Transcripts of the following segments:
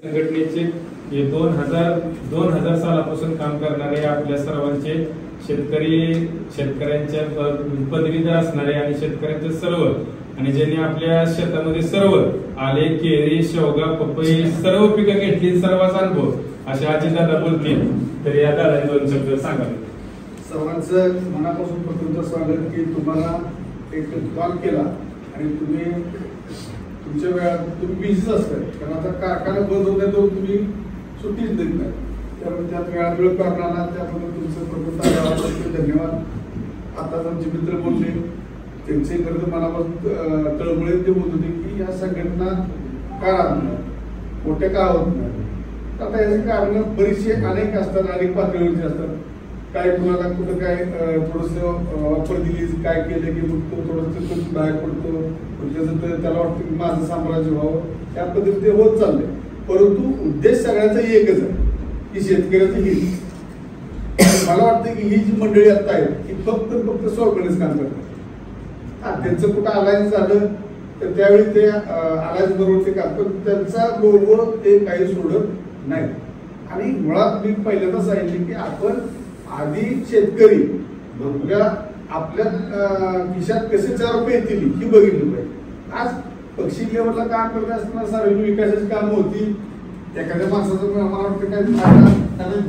संघटनेचे हे 2000 सालापासून काम करणारे आपल्या सर्वांचे शेतकऱ्यांच्या पदवीधर असणारे आणि शेतकऱ्यांचे सर्व आणि ज्यांनी आपल्या शेतामध्ये सर्व आले, केळी, शेवगा, पपई सर्व पिकं घेतली, सर्वांचा अनुभव अशा अजितदादा बोलतील. तर या दादा 2 शब्द सांगावे. सर्वांचं मनापासून प्रथमतः स्वागत की तुम्हाला एक कॉल केला आणि तुम्ही तुमच्या वेळात तुम्ही बिझीच असताय, कारण आता कारखाना बंद होते तो तुम्ही सुट्टीच देत नाही, त्यामुळे त्यात वेळात वेळ करणार त्याबद्दल तुमचं प्रथमतः धन्यवाद. आता आमचे मित्र बोलले त्यांचे खरं मनापासून तळमळे ते बोलत होते की या संघटना का राहत नाही, मोठ्या का होत नाही. आता याचे कारण बरीचसे अनेक असतात, अनेक पातळीवरचे असतात. काय कुणाला कुठं काय थोडस ऑफर दिली, काय केलं की मग तो थोडस बाहेर पडतो, त्याला वाटतं की माझं साम्राज्य व्हावं, त्या पद्धतीने ते होत चाललंय. परंतु उद्देश सगळ्यांचा एकच आहे की शेतकऱ्याचं हित. मला वाटतं की ही जी मंडळी आता आहेत ही फक्त स्वाभिमानीच काम करतात. त्यांचं कुठं अलायन्स झालं तर त्यावेळी ते अलायन्स बरोबर ते काम, पण त्यांचा लोगो ते काही सोडत नाही. आणि मुळात मी पहिल्यांदा सांगितले की आपण आधी शेतकरी आपल्या खिशात कसे 4 रुपये येतील ही बघितली पाहिजे. आज पक्षी लेवलला काम करत असताना सार्वजनिक विकासाची कामं होती. एखाद्या माणसाचं मला वाटतं काय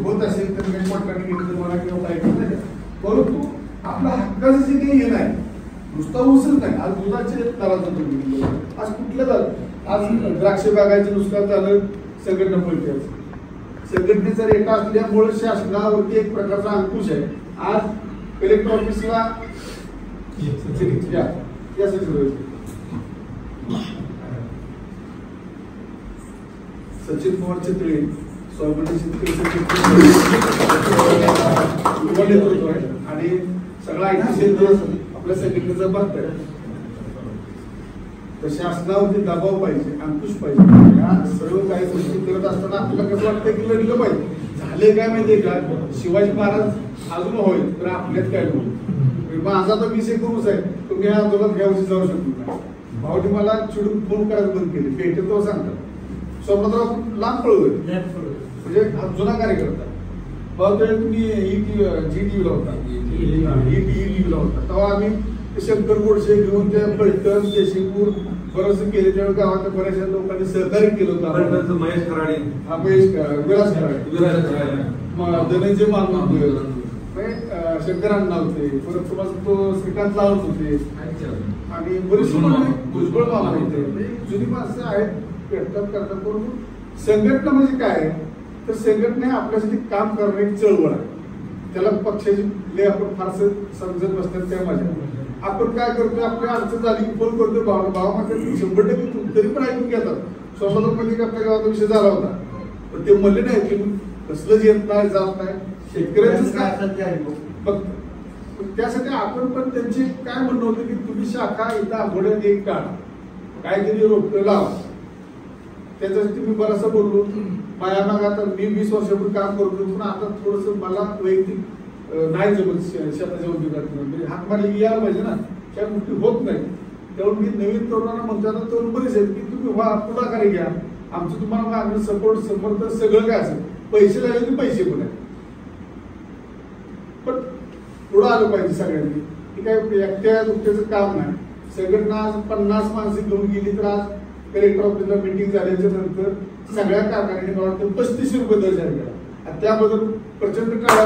होत असेल तर काही मोठ्याने घेतलं मला किंवा काय केलं, परंतु आपल्या हक्काचं जे काही हे नाही नुसता उसच नाही. आज दुधाचे दराचं तुम्ही आज कुठलं झालं, आज द्राक्ष बागायचं नुसतं झालं संघटना पडते. संघटनेचा रेटा असल्यामुळे शासनावरती एक प्रकारचा अंकुश आहे. आज कलेक्टर ऑफिसला सचिन पवार चित्रे स्वाभिमानी शेतकरी नेतृत्व आहे आणि सगळा IT क्षेत्र आपल्या संघटनेचा भाग आहे. तर शासनावरती दबाव पाहिजे, अंकुश पाहिजे. या सर्व काही गोष्टी करत असताना आपल्याला कसं वाटतं की लढलं पाहिजे. झाले काय माहितीये का, शिवाजी महाराज अजून होईल तर आपल्यात काय होईल. माझा तर 20 एकरच आहे, तुम्ही या आंदोलनात या वर्षी जाऊ शकत नाही. भाऊजी मला चिडून फोन करायला बंद केले, भेटेल तो सांगतात. स्वप्नराव लांब पळवले म्हणजे हा जुना कार्यकर्ता. भाऊ तुम्ही GTVला होता, ETVला होता, तेव्हा आम्ही शंकर गोडसे घेऊन त्या पळटण जयसिंगपूर बरंच केले. त्यावेळी गावातल्या बऱ्याचशा लोकांनी सहकार्य केलं होतं. महेश खराडे, विलास खराडे, धनंजय मालवण, शंकरांना होते, परत तुम्हाला तो श्रीकांत लावत होते आणि बरेचसे भुजबळ मामा होते. जुनी माणसं आहेत, भेटतात करतात. परंतु संघटना म्हणजे काय तर संघटना आपल्यासाठी काम करण्याची चळवळ आहे. त्याला पक्षाची आपण फारसं समजत बसतात त्या माझ्या. आपण काय करतोय, आपल्या अडचण झाली की फोन करतोय भावा म्हणजे 100% तरी पण ऐकून घेतात. सोलापूरमध्ये आपल्या गावाचा विषय झाला होता, पण ते म्हणले नाही की कसलंच येत नाही, जात नाही, शेतकऱ्यांच काय फक्त. त्यासाठी आपण पण त्यांचे काय म्हणणं होतं की तुम्ही शाखा इथं आठवड्यात एक काढा, काहीतरी रोपटं लावा. त्याच्यासाठी मी बराचसा बोललो. माझ्या मागे आता मी 20 वर्षापूर्वी काम करतो, पण आता थोडस मला वैयक्तिक नाही जमत शेताच्या उद्योगात. म्हणजे हाक मारली यायला पाहिजे ना, त्या गोष्टी होत नाही. त्यामुळे मी नवीन तरुणांना म्हणताना तरुण बरेच आहेत की तुम्ही पुढाकारी घ्या, आमचं तुम्हाला मागणं सपोर्ट समर्थ सगळं काय असेल, पैसे लागले की पैसे पण आहेत, पण पुढं आलं पाहिजे सगळ्यांनी. की काय एकट्या दुसऱ्याचं काम नाही. संघटना आज 50 माणसं घेऊन गेली तर आज कलेक्टर ऑफिसला मीटिंग झाल्याच्या नंतर सगळ्या कारखान्याने मला वाटतं 3500 रुपये दर जाहीर केला आणि त्याबद्दल प्रचंड टाळा.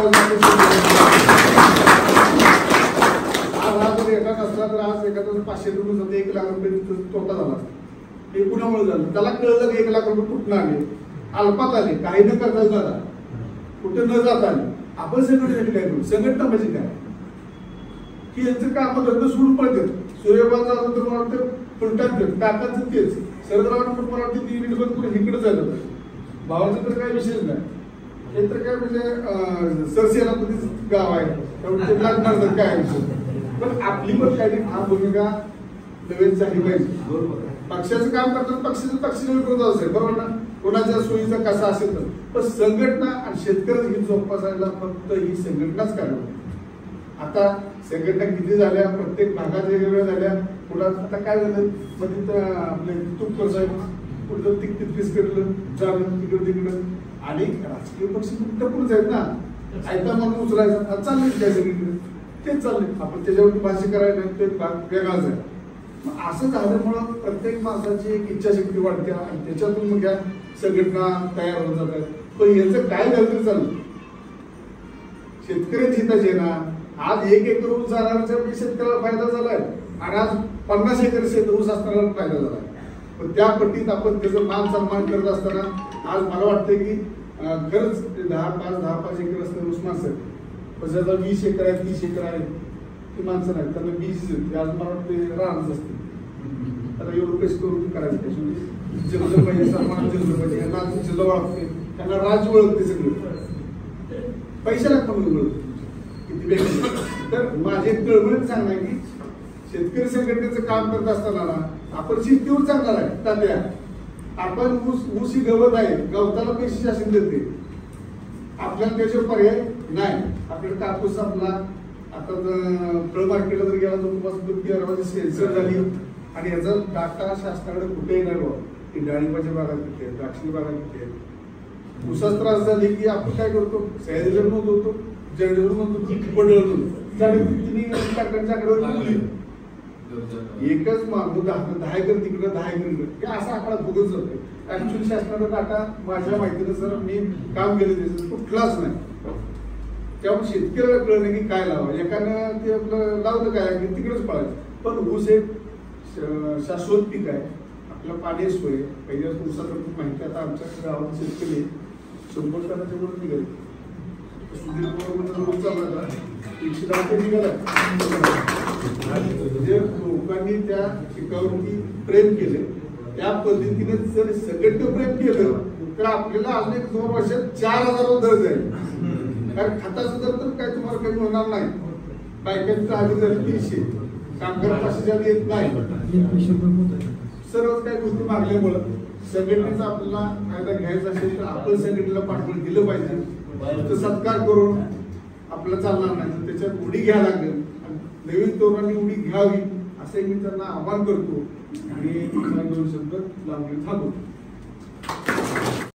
आज जर एका नसला तर आज एखादा 500 रुपये समजा 1 लाख रुपये तोटा झाला. हे कुणामुळे झालं, त्याला कळलं की 1 लाख रुपये कुठून आले, अल्पात आले, काही न करता झाला, कुठे न जाता आले. आपण संघटनेसाठी काय करू, संघटना म्हणजे काय की यांचं काम धंदा सोडून पडतात. सूर्यबाबा तर मला वाटतं फुलटात टाकायचं तेच शरदरावांना पण मला वाटतं 3 बंद करून इकडे झालं. भावाचं तर काही विषयच नाही. हे तर काय म्हणजे सरसेनापतीच गाव आहे, त्यामुळे ते लागणार तर काय विषय. पण आपली पण काही हा भूमिका नवीन झाली पाहिजे. पक्षाचं काम करताना पक्षाच्या विरोध असेल बरोबर ना, कोणाच्या सोयीचा कसा असेल तर, पण संघटना आणि शेतकऱ्याचं हित जोपासायला फक्त ही संघटनाच करावी. आता संघटना किती झाल्या, प्रत्येक भागात वेगवेगळ्या झाल्या. पुढे आता काय झालं मध्ये आपले तुपकर साहेब कुठं तिकीट केलं जाणं तिकडं तिकडं आणि राजकीय पक्ष टपूनच आहेत ना ऐका म्हणून उचलायचा चाललंय त्या सगळीकडे तेच चाललंय आपण त्याच्यावरती भाष्य करायला नाही ते भाग वेगळाच आहे. मग असं झाल्यामुळं प्रत्येक माणसाची एक इच्छाशक्ती वाढते आणि त्याच्यातून मग या संघटना तयार होत जातात. पण याचं काय झालं तरी चाललं शेतकऱ्याची हिताचे ना आज 1 एकर ऊस जाणाऱ्याच्या शेतकऱ्याला फायदा झालाय आणि आज 50 एकर शेत ऊस असताना फायदा झालाय. पण त्या पट्टीत आपण त्याचं मान सन्मान करत असताना आज मला वाटतं की खरंच 10-5 एकर असतं ऊस माणसं पण ज्याचा 20 एकर आहे 30 एकर आहे ती माणसं नाही त्यांना 20 आज मला वाटतं राहणच असते. आता एवढं कशी करून करायचं त्याच्यामध्ये जगलं पाहिजे सन्मान जगलं पाहिजे यांना जिल्हा ओळखते त्यांना राज्य ओळखते सगळं पैशाला पण ओळखते किती वेळ. तर माझे तळमळीत सांगणं आहे की शेतकरी संघटनेचं काम करत असताना ना आपण शेतीवर चालणार आहे तात्या आपण ऊस ही गवत आहे गवताला पैसे शासन देते आपल्याला त्याच्यावर पर्याय नाही. आपल्याला कापूस आपला आता फळ मार्केटला जर गेला तर तुम्हाला सेन्सर झाली आणि याचा डाटा शासनाकडे कुठेही नाही बघ की डाळिंबाच्या बागा किती आहेत द्राक्षी बागा किती आहेत. ऊसाचा त्रास झाली की आपण काय करतो सह्याद्रीवर नोंदवतो जळगाव नोंदवतो पडळतो तिन्ही टाकांच्या आकड्यावर एकच मागून 10 एकर तिकडे 10 एकर इकडे असा आकडा बघत जातोय. ऍक्च्युअली शासनाचा डाटा माझ्या माहितीनं सर मी काम केलं त्याचं कुठलाच नाही. त्यामुळे शेतकऱ्याला कळलं की काय लावा एकानं ते आपलं लावलं काय की तिकडेच पळायचं. पण ऊस एक शाश्वत पीक आहे आपलं पाणी सोय पहिल्या ऊसाकडे खूप माहिती आता आमच्या गावात शेतकरी 100 टनाच्या वर निघाले ऊस चालला 110 निघाला म्हणजे लोकांनी त्या पिकावरती प्रेम केले त्या पद्धतीने जर सगळं प्रेम केलं तर आपल्याला अजून एक 2 वर्षात 4000 दर जाईल. कारण खताचा दर तर काही तुम्हाला कमी होणार नाही. बायकांचं आधी दर 300 कामगार 500 येत नाही. सर्वच काही गोष्टी मागल्यामुळं संघटनेचा आपल्याला फायदा घ्यायचा असेल तर आपण संघटनेला पाठबळ दिलं पाहिजे. सत्कार करून आपल्याला चालणार नाही त्याच्यात उडी घ्यायला लागेल नवीन तरुणांनी उडी घ्यावी असं मी त्यांना आवाहन करतो आणि 2 शब्द लांबी थांबवतो.